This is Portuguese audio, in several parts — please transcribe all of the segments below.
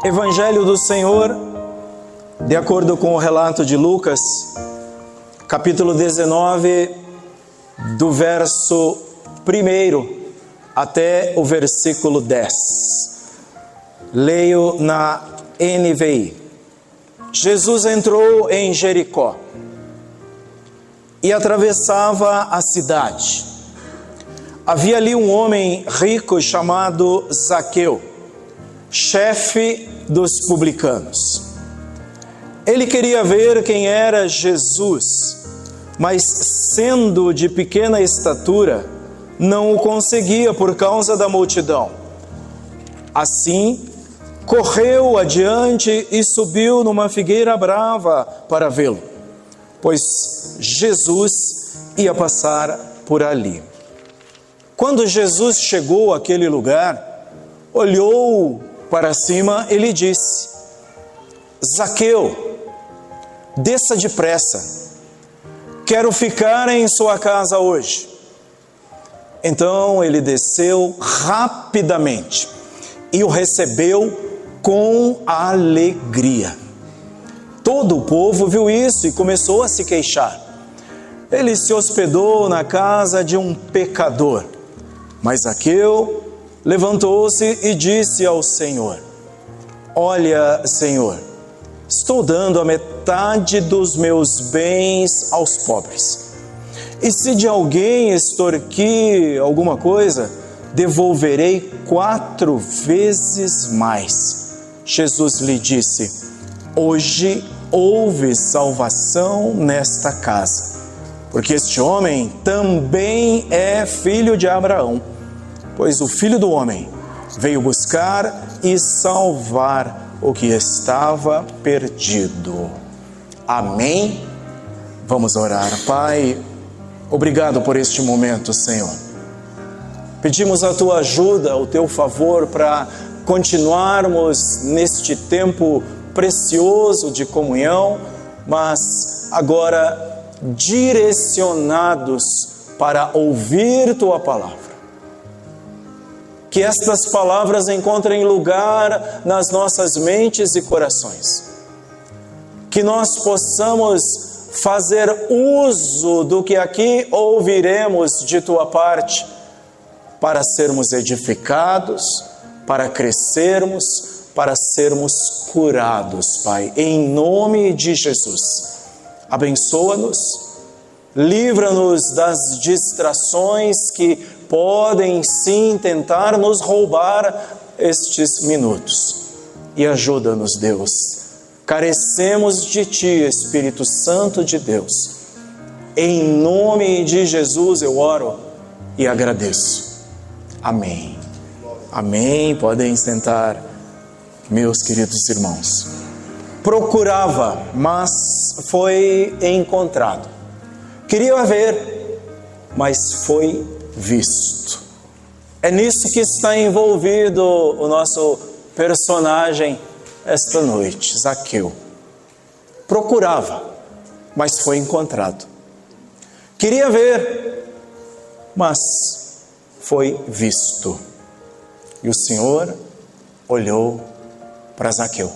Evangelho do Senhor, de acordo com o relato de Lucas, capítulo 19, do verso 1 até o versículo 10. Leio na NVI. Jesus entrou em Jericó e atravessava a cidade. Havia ali um homem rico chamado Zaqueu, chefe dos publicanos. Ele queria ver quem era Jesus, mas sendo de pequena estatura, não o conseguia por causa da multidão. Assim, correu adiante e subiu numa figueira brava para vê-lo, pois Jesus ia passar por ali. Quando Jesus chegou àquele lugar, olhou para cima e lhe disse: Zaqueu, desça depressa, quero ficar em sua casa hoje. Então ele desceu rapidamente e o recebeu com alegria. Todo o povo viu isso e começou a se queixar. Ele se hospedou na casa de um pecador. Mas Zaqueu levantou-se e disse ao Senhor: Olha, Senhor, estou dando a metade dos meus bens aos pobres. E se de alguém extorquir alguma coisa, devolverei 4 vezes mais. Jesus lhe disse: Hoje houve salvação nesta casa, porque este homem também é filho de Abraão, pois o Filho do Homem veio buscar e salvar o que estava perdido. Amém? Vamos orar. Pai, obrigado por este momento, Senhor. Pedimos a Tua ajuda, o Teu favor para continuarmos neste tempo precioso de comunhão, mas agora direcionados para ouvir Tua palavra. Que estas palavras encontrem lugar nas nossas mentes e corações. Que nós possamos fazer uso do que aqui ouviremos de Tua parte, para sermos edificados, para crescermos, para sermos curados, Pai, em nome de Jesus. Abençoa-nos, livra-nos das distrações que podem sim tentar nos roubar estes minutos. E ajuda-nos, Deus. Carecemos de Ti, Espírito Santo de Deus. Em nome de Jesus eu oro e agradeço. Amém. Amém. Podem sentar, meus queridos irmãos. Procurava, mas foi encontrado. Queria ver, mas foi visto. É nisso que está envolvido o nosso personagem esta noite, Zaqueu. Procurava, mas foi encontrado. Queria ver, mas foi visto. E o Senhor olhou para Zaqueu.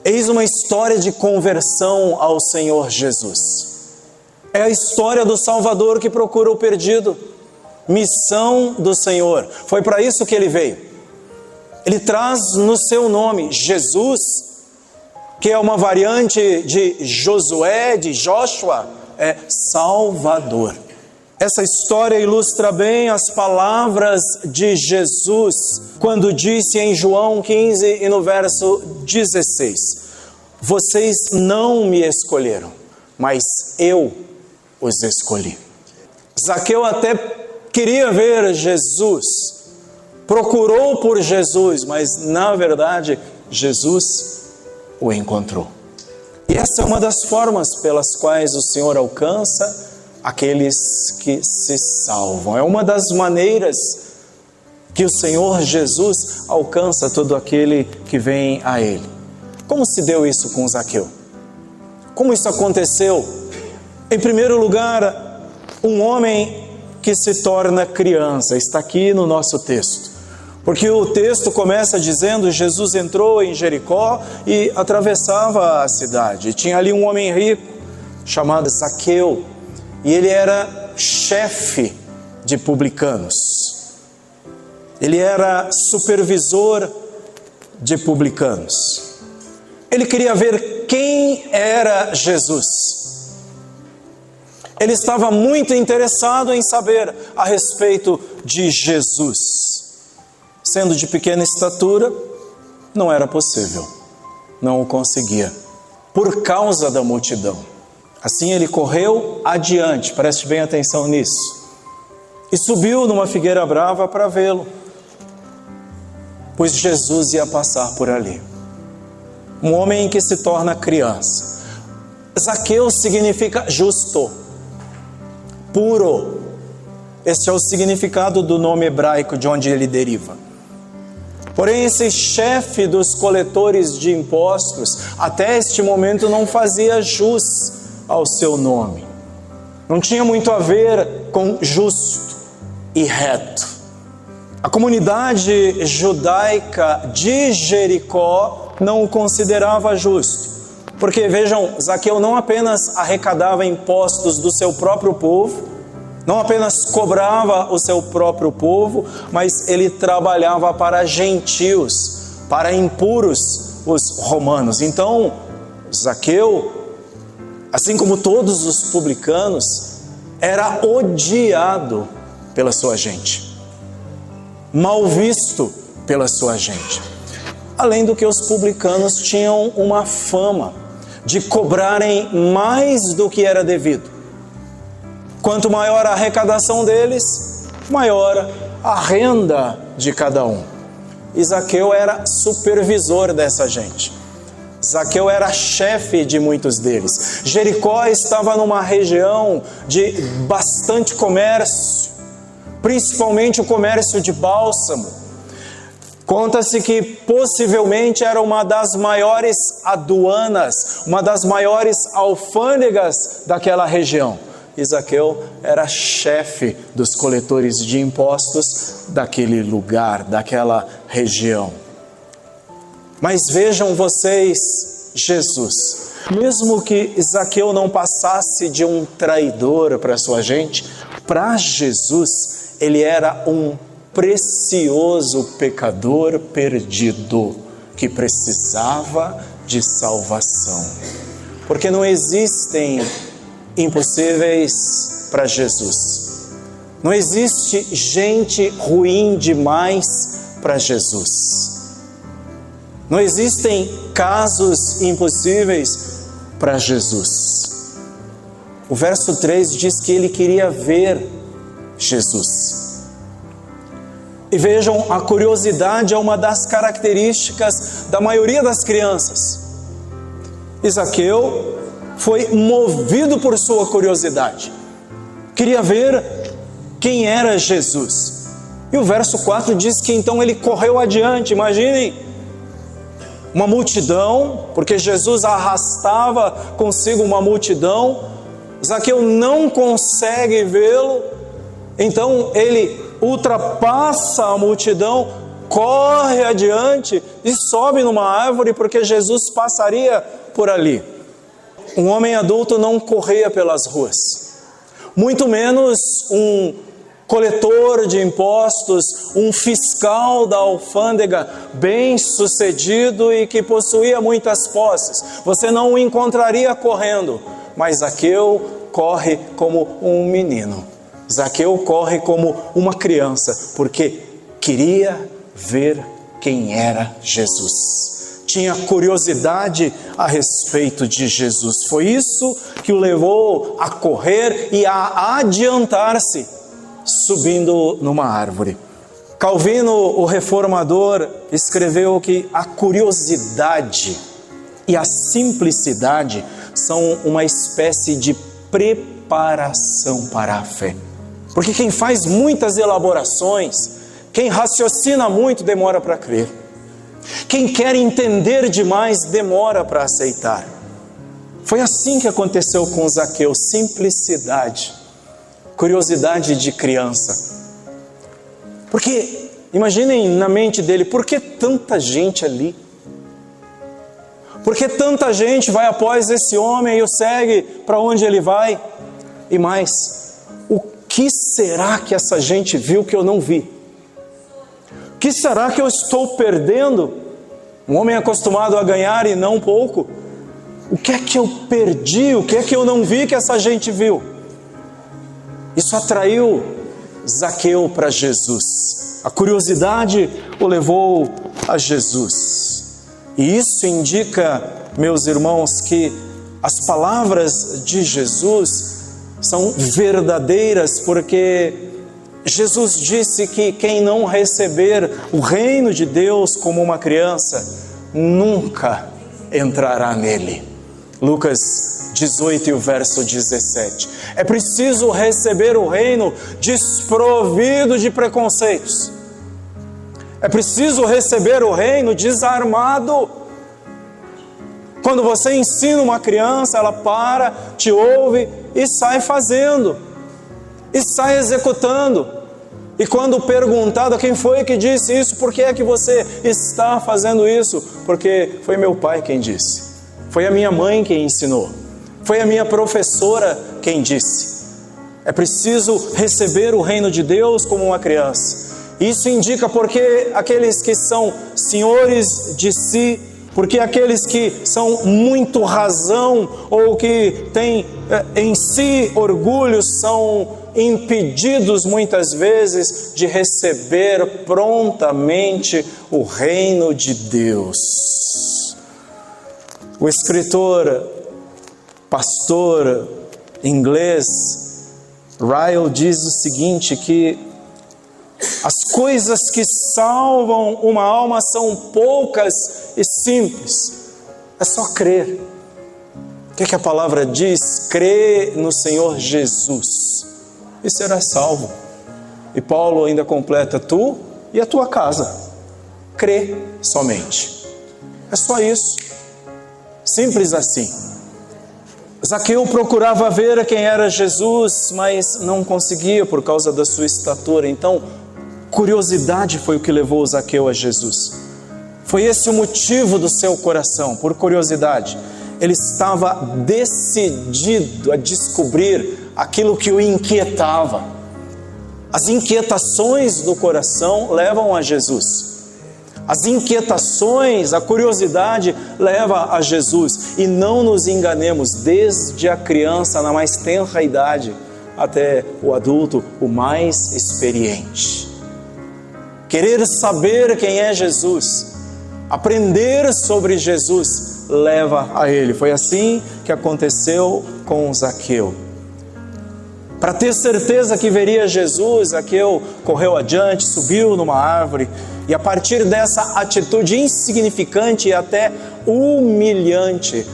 Eis uma história de conversão ao Senhor Jesus. É a história do Salvador que procura o perdido. Missão do Senhor. Foi para isso que Ele veio. Ele traz no seu nome Jesus, que é uma variante de Josué, de Joshua, é Salvador. Essa história ilustra bem as palavras de Jesus, quando disse em João 15 e no verso 16: Vocês não me escolheram, mas eu os escolhi. Zaqueu até queria ver Jesus, procurou por Jesus, mas na verdade Jesus o encontrou. E essa é uma das formas pelas quais o Senhor alcança aqueles que se salvam. É uma das maneiras que o Senhor Jesus alcança todo aquele que vem a Ele. Como se deu isso com Zaqueu? Como isso aconteceu? Em primeiro lugar, um homem que se torna criança, está aqui no nosso texto. Porque o texto começa dizendo: Jesus entrou em Jericó e atravessava a cidade. Tinha ali um homem rico chamado Zaqueu, e ele era chefe de publicanos. Ele era supervisor de publicanos. Ele queria ver quem era Jesus. Ele estava muito interessado em saber a respeito de Jesus. Sendo de pequena estatura, não era possível, não o conseguia, por causa da multidão. Assim ele correu adiante, preste bem atenção nisso, e subiu numa figueira brava para vê-lo, pois Jesus ia passar por ali. Um homem que se torna criança. Zaqueu significa justo, puro. Este é o significado do nome hebraico de onde ele deriva. Porém, esse chefe dos coletores de impostos, até este momento, não fazia jus ao seu nome. Não tinha muito a ver com justo e reto. A comunidade judaica de Jericó não o considerava justo. Porque, vejam, Zaqueu não apenas arrecadava impostos do seu próprio povo, não apenas cobrava o seu próprio povo, mas ele trabalhava para gentios, para impuros, os romanos. Então, Zaqueu, assim como todos os publicanos, era odiado pela sua gente, mal visto pela sua gente. Além do que os publicanos tinham uma fama de cobrarem mais do que era devido. Quanto maior a arrecadação deles, maior a renda de cada um. E Zaqueu era supervisor dessa gente. Zaqueu era chefe de muitos deles. Jericó estava numa região de bastante comércio, principalmente o comércio de bálsamo. Conta-se que possivelmente era uma das maiores aduanas, uma das maiores alfândegas daquela região. E Zaqueu era chefe dos coletores de impostos daquele lugar, daquela região. Mas vejam vocês, Jesus, mesmo que Zaqueu não passasse de um traidor para sua gente, para Jesus ele era um precioso pecador perdido que precisava de salvação. Porque não existem impossíveis para Jesus. Não existe gente ruim demais para Jesus. Não existem casos impossíveis para Jesus. O verso 3 diz que ele queria ver Jesus. E vejam, a curiosidade é uma das características da maioria das crianças. Zaqueu foi movido por sua curiosidade. Queria ver quem era Jesus. E o verso 4 diz que então ele correu adiante. Imaginem, uma multidão, porque Jesus arrastava consigo uma multidão. Zaqueu não consegue vê-lo. Então ele ultrapassa a multidão, corre adiante e sobe numa árvore, porque Jesus passaria por ali. Um homem adulto não corria pelas ruas, muito menos um coletor de impostos, um fiscal da alfândega bem sucedido e que possuía muitas posses. Você não o encontraria correndo, mas Zaqueu corre como um menino. Zaqueu corre como uma criança, porque queria ver quem era Jesus. Tinha curiosidade a respeito de Jesus. Foi isso que o levou a correr e a adiantar-se, subindo numa árvore. Calvino, o reformador, escreveu que a curiosidade e a simplicidade são uma espécie de preparação para a fé. Porque quem faz muitas elaborações, quem raciocina muito, demora para crer. Quem quer entender demais, demora para aceitar. Foi assim que aconteceu com Zaqueu: simplicidade, curiosidade de criança. Porque Imaginem na mente dele, por que tanta gente ali? Por que tanta gente vai após esse homem e o segue para onde ele vai? E mais, o que será que essa gente viu que eu não vi? O que será que eu estou perdendo? Um homem acostumado a ganhar e não pouco. O que é que eu perdi? O que é que eu não vi que essa gente viu? Isso atraiu Zaqueu para Jesus. A curiosidade o levou a Jesus. E isso indica, meus irmãos, que as palavras de Jesus são verdadeiras, porque Jesus disse que quem não receber o reino de Deus como uma criança, nunca entrará nele. Lucas 18 e o verso 17. É preciso receber o reino desprovido de preconceitos. É preciso receber o reino desarmado. Quando você ensina uma criança, ela para, te ouve e sai fazendo, e sai executando. E quando perguntado quem foi que disse isso, por que é que você está fazendo isso? Porque foi meu pai quem disse, foi a minha mãe quem ensinou, foi a minha professora quem disse. É preciso receber o reino de Deus como uma criança. Isso indica porque aqueles que são senhores de si, porque aqueles que são muito razão ou que têm em si orgulho são impedidos muitas vezes de receber prontamente o reino de Deus. O escritor, pastor inglês Ryle diz o seguinte, que as coisas que salvam uma alma são poucas e simples. É só crer. O que a palavra diz? Crê no Senhor Jesus e serás salvo. E Paulo ainda completa, tu e a tua casa. Crê somente. É só isso. Simples assim. Zaqueu procurava ver quem era Jesus, mas não conseguia por causa da sua estatura. Então, curiosidade foi o que levou Zaqueu a Jesus. Foi esse o motivo do seu coração, por curiosidade. Ele estava decidido a descobrir aquilo que o inquietava. As inquietações do coração levam a Jesus. As inquietações, a curiosidade leva a Jesus. E não nos enganemos, desde a criança na mais tenra idade até o adulto, o mais experiente. Querer saber quem é Jesus, aprender sobre Jesus, leva a ele. Foi assim que aconteceu com Zaqueu. Para ter certeza que veria Jesus, Zaqueu correu adiante, subiu numa árvore, e a partir dessa atitude insignificante e até humilhante,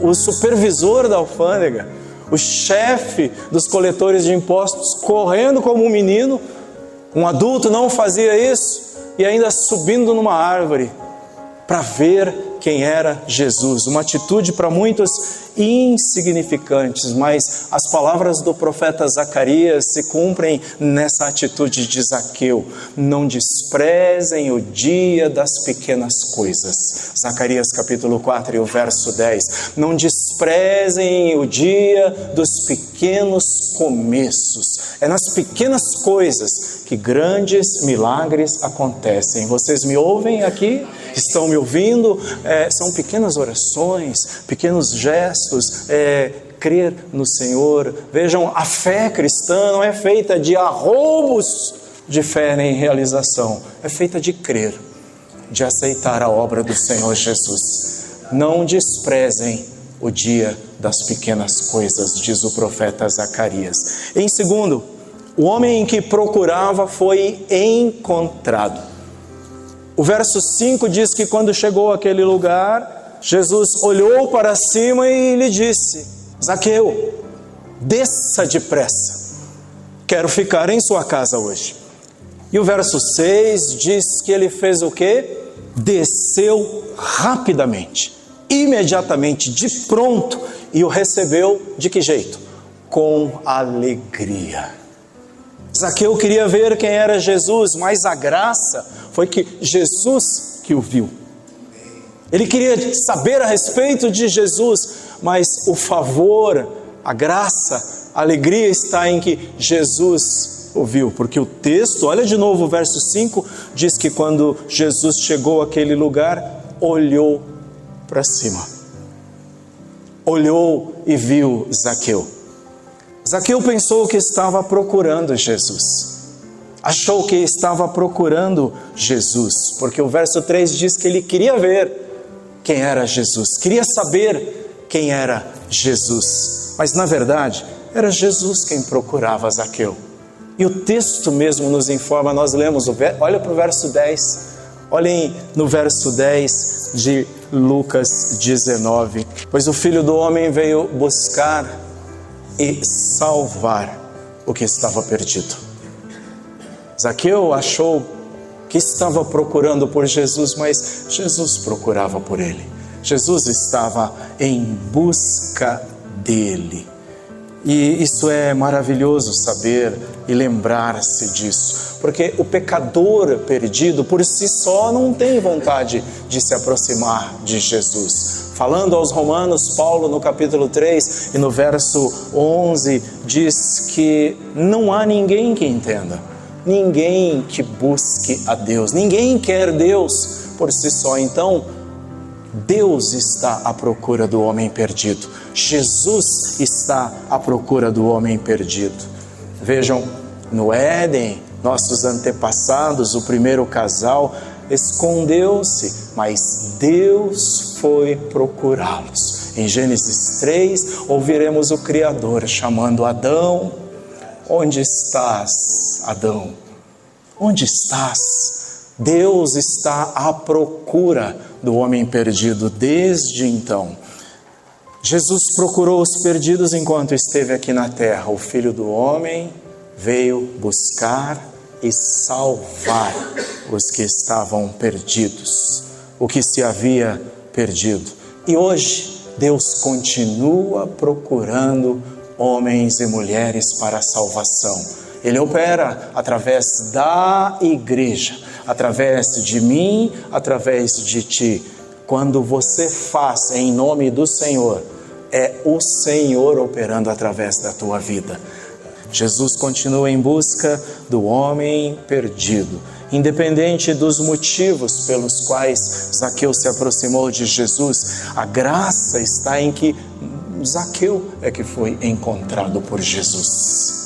o supervisor da alfândega, o chefe dos coletores de impostos, correndo como um menino, um adulto não fazia isso, e ainda subindo numa árvore para ver quem era Jesus. Uma atitude para muitos insignificantes, mas as palavras do profeta Zacarias se cumprem nessa atitude de Zaqueu. Não desprezem o dia das pequenas coisas. Zacarias capítulo 4 e o verso 10. Não desprezem o dia dos pequenos começos. É nas pequenas coisas que grandes milagres acontecem. Vocês me ouvem aqui? Estão me ouvindo? São pequenas orações, pequenos gestos, crer no Senhor. Vejam, a fé cristã não é feita de arroubos de fé nem realização, é feita de crer, de aceitar a obra do Senhor Jesus. Não desprezem o dia das pequenas coisas, diz o profeta Zacarias. Em segundo, o homem que procurava foi encontrado. O verso 5 diz que quando chegou àquele lugar, Jesus olhou para cima e lhe disse: Zaqueu, desça depressa, quero ficar em sua casa hoje. E o verso 6 diz que ele fez o quê? Desceu rapidamente, imediatamente, de pronto, e o recebeu de que jeito? Com alegria. Zaqueu queria ver quem era Jesus, mas a graça foi que Jesus que o viu. Ele queria saber a respeito de Jesus, mas o favor, a graça, a alegria está em que Jesus o viu. Porque o texto, olha de novo o verso 5, diz que quando Jesus chegou àquele lugar, olhou para cima. Olhou e viu Zaqueu. Zaqueu pensou que estava procurando Jesus. Achou que estava procurando Jesus, porque o verso 3 diz que ele queria ver quem era Jesus, queria saber quem era Jesus. Mas na verdade, era Jesus quem procurava Zaqueu. E o texto mesmo nos informa, nós lemos, olha para o verso 10, olhem no verso 10 de Lucas 19. Pois o Filho do Homem veio buscar e salvar o que estava perdido. Zaqueu achou que estava procurando por Jesus, mas Jesus procurava por ele. Jesus estava em busca dele. E isso é maravilhoso saber e lembrar-se disso, porque o pecador perdido por si só não tem vontade de se aproximar de Jesus. Falando aos Romanos, Paulo no capítulo 3 e no verso 11 diz que não há ninguém que entenda, ninguém que busque a Deus, ninguém quer Deus por si só. Então, Deus está à procura do homem perdido. Jesus está à procura do homem perdido. Vejam, no Éden, nossos antepassados, o primeiro casal, escondeu-se, mas Deus foi procurá-los. Em Gênesis 3, ouviremos o Criador chamando Adão. Onde estás, Adão? Onde estás? Deus está à procura do homem perdido desde então. Jesus procurou os perdidos enquanto esteve aqui na terra. O Filho do Homem veio buscar e salvar os que estavam perdidos, o que se havia perdido. E hoje Deus continua procurando homens e mulheres para a salvação. Ele opera através da igreja, através de mim, através de ti. Quando você faz em nome do Senhor, é o Senhor operando através da tua vida. Jesus continua em busca do homem perdido, independente dos motivos pelos quais Zaqueu se aproximou de Jesus. A graça está em que Zaqueu é que foi encontrado por Jesus.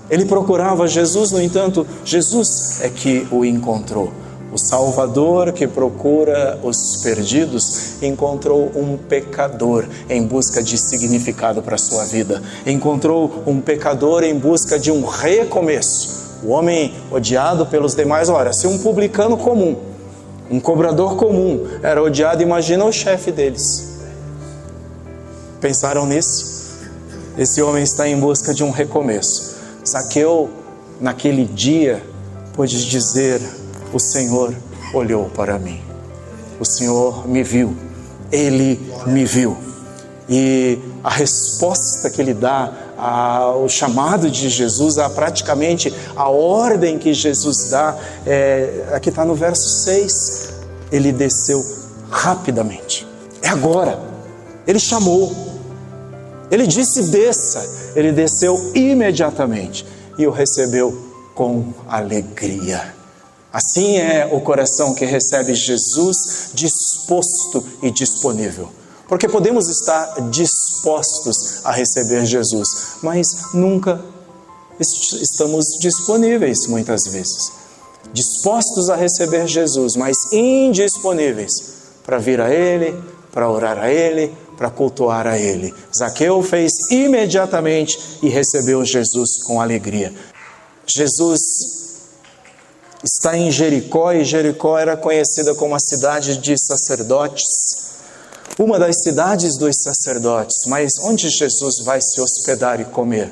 Ele procurava Jesus, no entanto, Jesus é que o encontrou. O Salvador que procura os perdidos encontrou um pecador em busca de significado para a sua vida. Encontrou um pecador em busca de um recomeço. O homem odiado pelos demais, olha, se um publicano comum, um cobrador comum era odiado, imagina o chefe deles. Pensaram nisso? Esse homem está em busca de um recomeço. Zaqueu, naquele dia, pôde dizer: o Senhor olhou para mim, o Senhor me viu, Ele me viu. E a resposta que Ele dá ao chamado de Jesus, praticamente a ordem que Jesus dá, aqui está no verso 6, Ele desceu rapidamente, é agora. Ele chamou, Ele disse desça, Ele desceu imediatamente e o recebeu com alegria. Assim é o coração que recebe Jesus disposto e disponível. Porque podemos estar dispostos a receber Jesus, mas nunca estamos disponíveis muitas vezes. Dispostos a receber Jesus, mas indisponíveis para vir a Ele, para orar a Ele, para cultuar a Ele. Zaqueu fez imediatamente e recebeu Jesus com alegria. Jesus está em Jericó, e Jericó era conhecida como a cidade de sacerdotes, uma das cidades dos sacerdotes. Mas onde Jesus vai se hospedar e comer?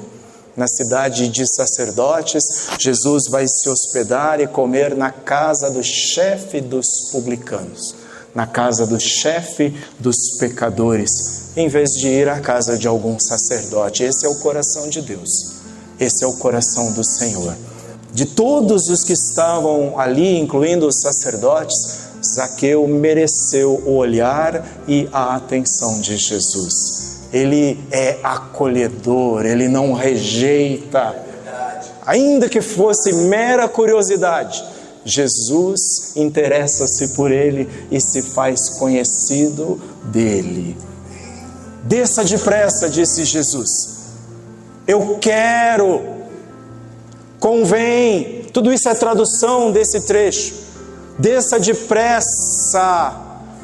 Na cidade de sacerdotes. Jesus vai se hospedar e comer na casa do chefe dos publicanos, na casa do chefe dos pecadores, em vez de ir à casa de algum sacerdote. Esse é o coração de Deus, esse é o coração do Senhor. De todos os que estavam ali, incluindo os sacerdotes, Zaqueu mereceu o olhar e a atenção de Jesus. Ele é acolhedor, ele não rejeita. Ainda que fosse mera curiosidade, Jesus interessa-se por ele e se faz conhecido dele. Desça depressa, disse Jesus. Eu quero. Convém. Tudo isso é tradução desse trecho. Desça depressa,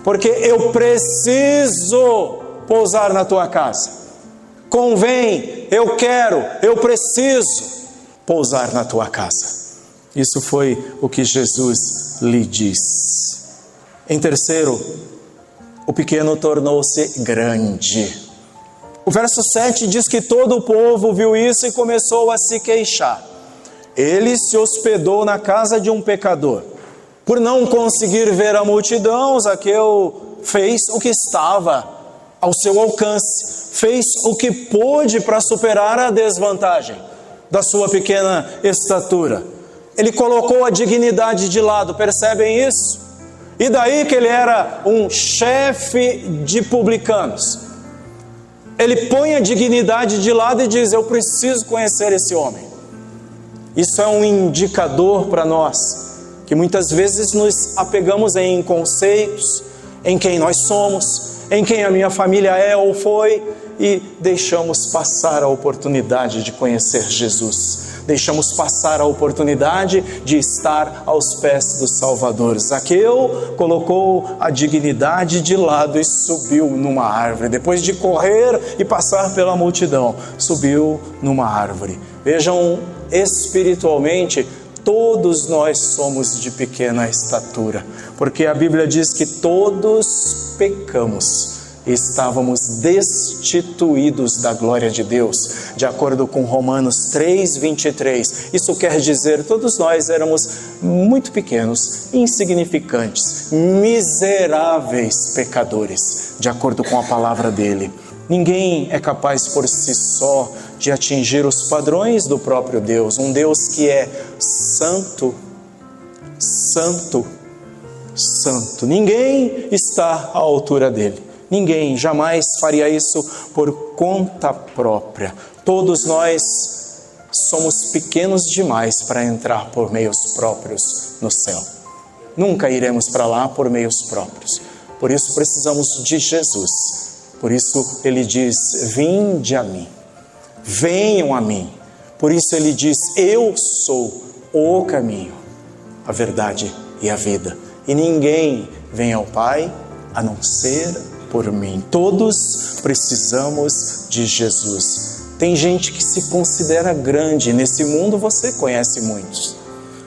porque eu preciso pousar na tua casa. Convém, eu quero, eu preciso pousar na tua casa. Isso foi o que Jesus lhe disse. Em terceiro, o pequeno tornou-se grande. O verso 7 diz que todo o povo viu isso e começou a se queixar. Ele se hospedou na casa de um pecador. Por não conseguir ver a multidão, Zaqueu fez o que estava ao seu alcance, fez o que pôde para superar a desvantagem da sua pequena estatura. Ele colocou a dignidade de lado, percebem isso? E daí que ele era um chefe de publicanos. Ele põe a dignidade de lado e diz: eu preciso conhecer esse homem. Isso é um indicador para nós, que muitas vezes nos apegamos em conceitos, em quem nós somos, em quem a minha família é ou foi, e deixamos passar a oportunidade de conhecer Jesus. Deixamos passar a oportunidade de estar aos pés do Salvador. Zaqueu colocou a dignidade de lado e subiu numa árvore. Depois de correr e passar pela multidão, subiu numa árvore. Vejam, espiritualmente, todos nós somos de pequena estatura, porque a Bíblia diz que todos pecamos e estávamos destituídos da glória de Deus, de acordo com Romanos 3:23. Isso quer dizer, todos nós éramos muito pequenos, insignificantes, miseráveis pecadores, de acordo com a palavra dele. Ninguém é capaz por si só de atingir os padrões do próprio Deus, um Deus que é santo, santo, santo. Ninguém está à altura dele. Ninguém jamais faria isso por conta própria. Todos nós somos pequenos demais para entrar por meios próprios no céu. Nunca iremos para lá por meios próprios. Por isso precisamos de Jesus. Por isso ele diz: vinde a mim, venham a mim. Por isso ele diz: eu sou o caminho, a verdade e a vida. E ninguém vem ao Pai a não ser por mim. Todos precisamos de Jesus. Tem gente que se considera grande. Nesse mundo você conhece muitos.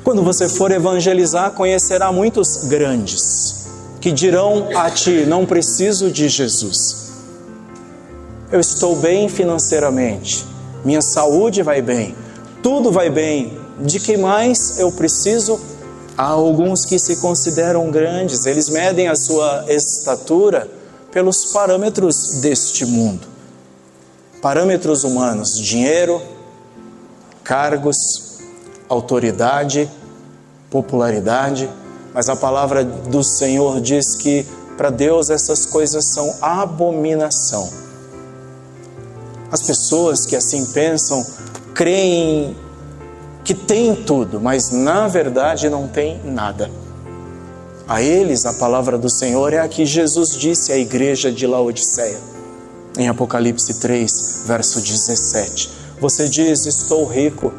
Quando você for evangelizar, conhecerá muitos grandes, que dirão a ti: não preciso de Jesus. Eu estou bem financeiramente, minha saúde vai bem, tudo vai bem. De que mais eu preciso? Há alguns que se consideram grandes, eles medem a sua estatura pelos parâmetros deste mundo. Parâmetros humanos: dinheiro, cargos, autoridade, popularidade. Mas a palavra do Senhor diz que para Deus essas coisas são abominação. As pessoas que assim pensam creem que têm tudo, mas na verdade não têm nada. A eles a palavra do Senhor é a que Jesus disse à igreja de Laodiceia, em Apocalipse 3, verso 17. Você diz: estou rico,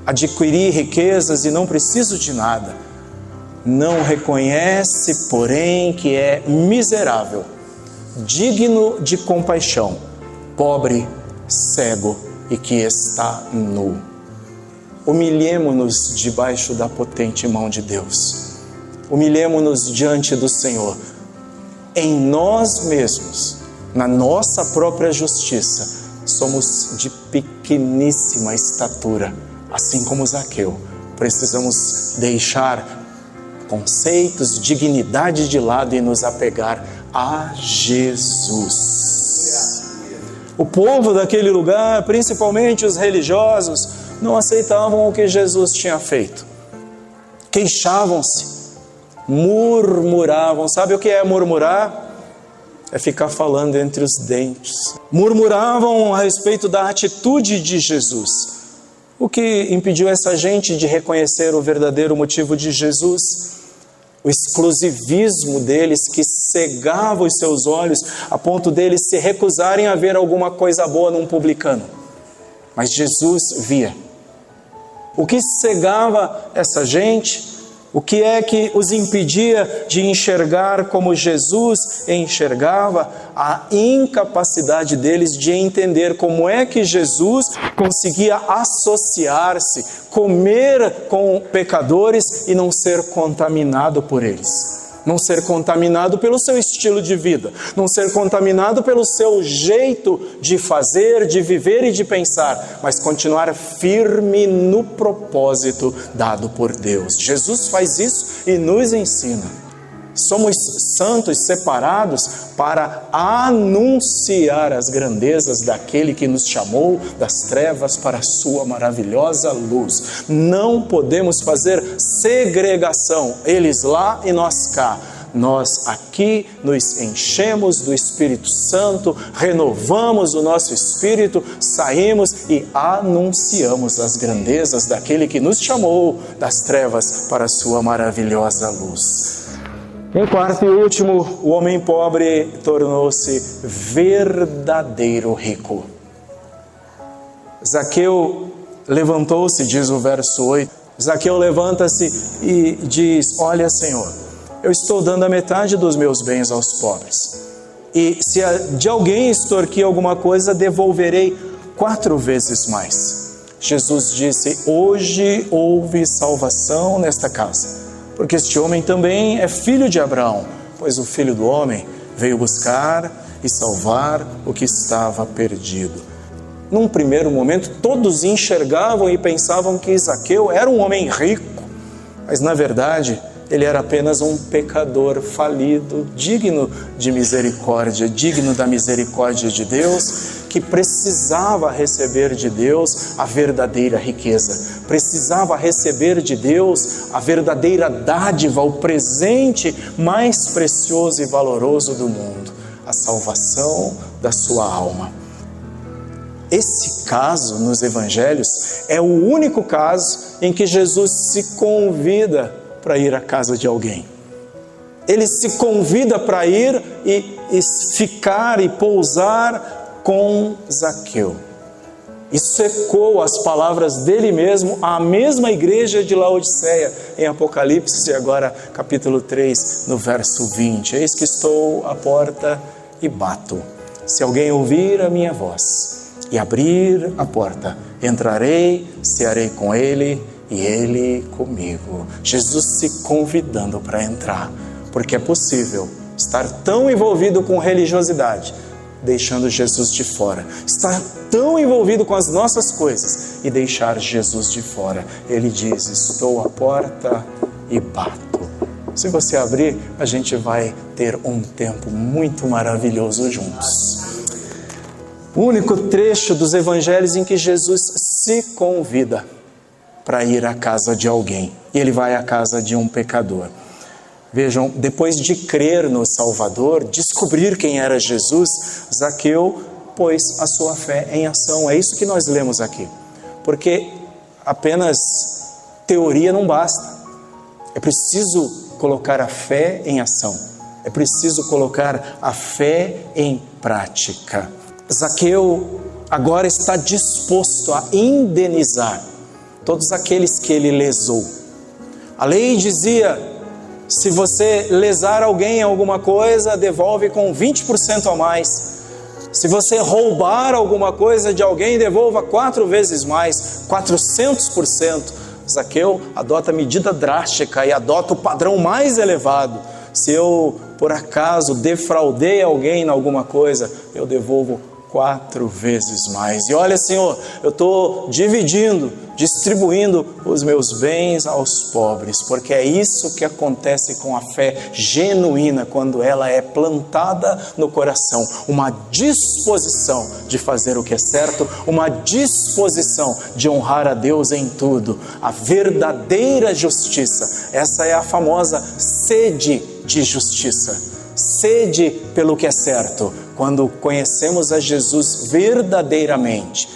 adquiri riquezas e não preciso de nada. Não reconhece, porém, que é miserável, digno de compaixão, pobre, cego e que está nu. Humilhemo-nos debaixo da potente mão de Deus. Humilhemo-nos diante do Senhor. Em nós mesmos, na nossa própria justiça, somos de pequeníssima estatura, assim como Zaqueu. Precisamos deixar conceitos, dignidade de lado e nos apegar a Jesus. O povo daquele lugar, principalmente os religiosos, não aceitavam o que Jesus tinha feito. Queixavam-se, murmuravam. Sabe o que é murmurar? É ficar falando entre os dentes. Murmuravam a respeito da atitude de Jesus. O que impediu essa gente de reconhecer o verdadeiro motivo de Jesus? O exclusivismo deles, que cegava os seus olhos a ponto deles se recusarem a ver alguma coisa boa num publicano. Mas Jesus via. O que cegava essa gente? O que é que os impedia de enxergar como Jesus enxergava? A incapacidade deles de entender como é que Jesus conseguia associar-se, comer com pecadores e não ser contaminado por eles. Não ser contaminado pelo seu estilo de vida, não ser contaminado pelo seu jeito de fazer, de viver e de pensar, mas continuar firme no propósito dado por Deus. Jesus faz isso e nos ensina. Somos santos separados para anunciar as grandezas daquele que nos chamou das trevas para a sua maravilhosa luz. Não podemos fazer segregação, eles lá e nós cá. Nós aqui nos enchemos do Espírito Santo, renovamos o nosso espírito, saímos e anunciamos as grandezas daquele que nos chamou das trevas para a sua maravilhosa luz. Em quarto e último, o homem pobre tornou-se verdadeiro rico. Zaqueu levantou-se, diz o verso 8. Zaqueu levanta-se e diz: olha, Senhor, eu estou dando a metade dos meus bens aos pobres. E se de alguém extorquir alguma coisa, devolverei 4 vezes mais. Jesus disse: hoje houve salvação nesta casa, porque este homem também é filho de Abraão, pois o Filho do Homem veio buscar e salvar o que estava perdido. Num primeiro momento, todos enxergavam e pensavam que Zaqueu era um homem rico, mas na verdade, ele era apenas um pecador falido, digno de misericórdia, digno da misericórdia de Deus, que precisava receber de Deus a verdadeira riqueza, precisava receber de Deus a verdadeira dádiva, o presente mais precioso e valoroso do mundo, a salvação da sua alma. Esse caso nos evangelhos é o único caso em que Jesus se convida para ir à casa de alguém. Ele se convida para ir e ficar e pousar com Zaqueu. Isso ecoa as palavras dele mesmo à mesma igreja de Laodiceia, em Apocalipse, agora capítulo 3, no verso 20. Eis que estou à porta e bato. Se alguém ouvir a minha voz e abrir a porta, entrarei, cearei com ele e ele comigo. Jesus se convidando para entrar, porque é possível estar tão envolvido com religiosidade, deixando Jesus de fora, estar tão envolvido com as nossas coisas e deixar Jesus de fora. Ele diz: estou à porta e bato. Se você abrir, a gente vai ter um tempo muito maravilhoso juntos. O único trecho dos evangelhos em que Jesus se convida para ir à casa de alguém. E ele vai à casa de um pecador. Vejam, depois de crer no Salvador, descobrir quem era Jesus, Zaqueu pôs a sua fé em ação. É isso que nós lemos aqui. Porque apenas teoria não basta. É preciso colocar a fé em ação. É preciso colocar a fé em prática. Zaqueu agora está disposto a indenizar todos aqueles que ele lesou. A lei dizia: se você lesar alguém em alguma coisa, devolve com 20% a mais. Se você roubar alguma coisa de alguém, devolva 4 vezes mais, 400%. Zaqueu adota a medida drástica e adota o padrão mais elevado. Se eu, por acaso, defraudei alguém em alguma coisa, eu devolvo 4 vezes mais. E olha, Senhor, eu estou dividindo distribuindo os meus bens aos pobres, porque é isso que acontece com a fé genuína quando ela é plantada no coração, uma disposição de fazer o que é certo, uma disposição de honrar a Deus em tudo, a verdadeira justiça. Essa é a famosa sede de justiça, sede pelo que é certo. Quando conhecemos a Jesus verdadeiramente,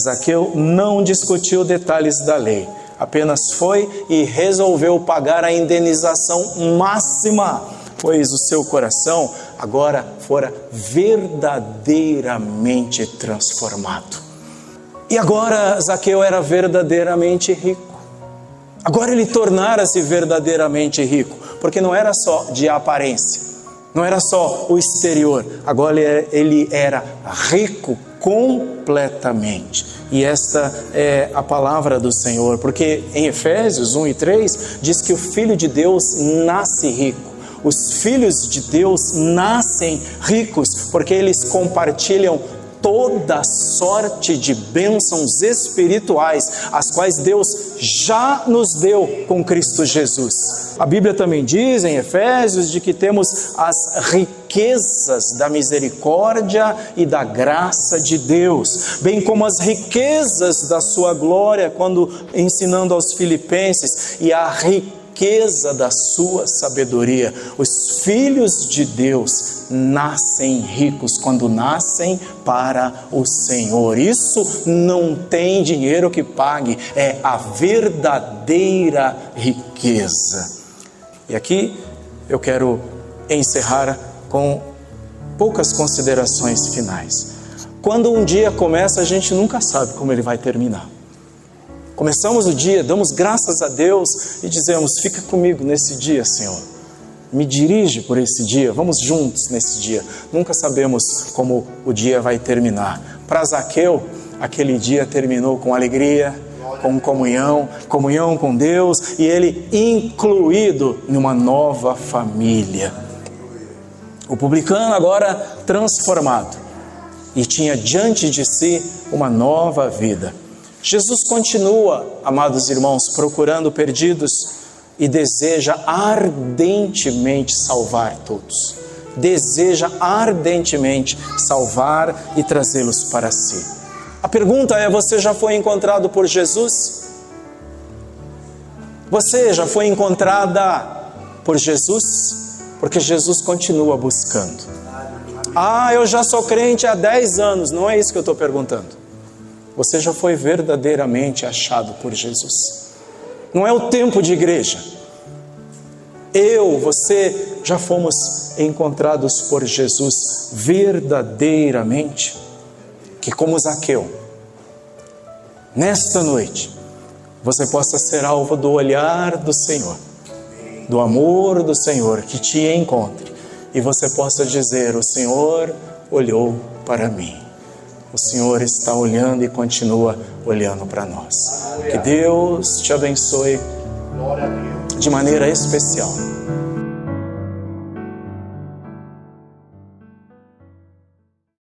Zaqueu não discutiu detalhes da lei, apenas foi e resolveu pagar a indenização máxima, pois o seu coração agora fora verdadeiramente transformado. E agora Zaqueu era verdadeiramente rico. Agora ele tornara-se verdadeiramente rico, porque não era só de aparência, não era só o exterior, agora ele era rico completamente. E esta é a palavra do Senhor, porque em Efésios 1 e 3 diz que o Filho de Deus nasce rico. Os filhos de Deus nascem ricos, porque eles compartilham toda sorte de bênçãos espirituais, as quais Deus já nos deu com Cristo Jesus. A Bíblia também diz em Efésios de que temos as riquezas da misericórdia e da graça de Deus, bem como as riquezas da sua glória, quando ensinando aos Filipenses, e a riqueza da sua sabedoria. Os filhos de Deus nascem ricos quando nascem para o Senhor. Isso não tem dinheiro que pague, é a verdadeira riqueza. E aqui eu quero encerrar com poucas considerações finais. Quando um dia começa, a gente nunca sabe como ele vai terminar. Começamos o dia, damos graças a Deus e dizemos: fica comigo nesse dia, Senhor. Me dirige por esse dia, vamos juntos nesse dia. Nunca sabemos como o dia vai terminar. Para Zaqueu, aquele dia terminou com alegria, com comunhão com Deus, e ele incluído numa nova família. O publicano agora transformado e tinha diante de si uma nova vida. Jesus continua, amados irmãos, procurando perdidos e deseja ardentemente salvar todos. Deseja ardentemente salvar e trazê-los para si. A pergunta é: você já foi encontrado por Jesus? Você já foi encontrada por Jesus? Porque Jesus continua buscando. Eu já sou crente há 10 anos. Não é isso que eu estou perguntando. Você já foi verdadeiramente achado por Jesus. Não é o tempo de igreja. Você já fomos encontrados por Jesus verdadeiramente. Que como Zaqueu, nesta noite, você possa ser alvo do olhar do Senhor, do amor do Senhor, que te encontre. E você possa dizer: o Senhor olhou para mim. O Senhor está olhando e continua olhando para nós. Que Deus te abençoe de maneira especial.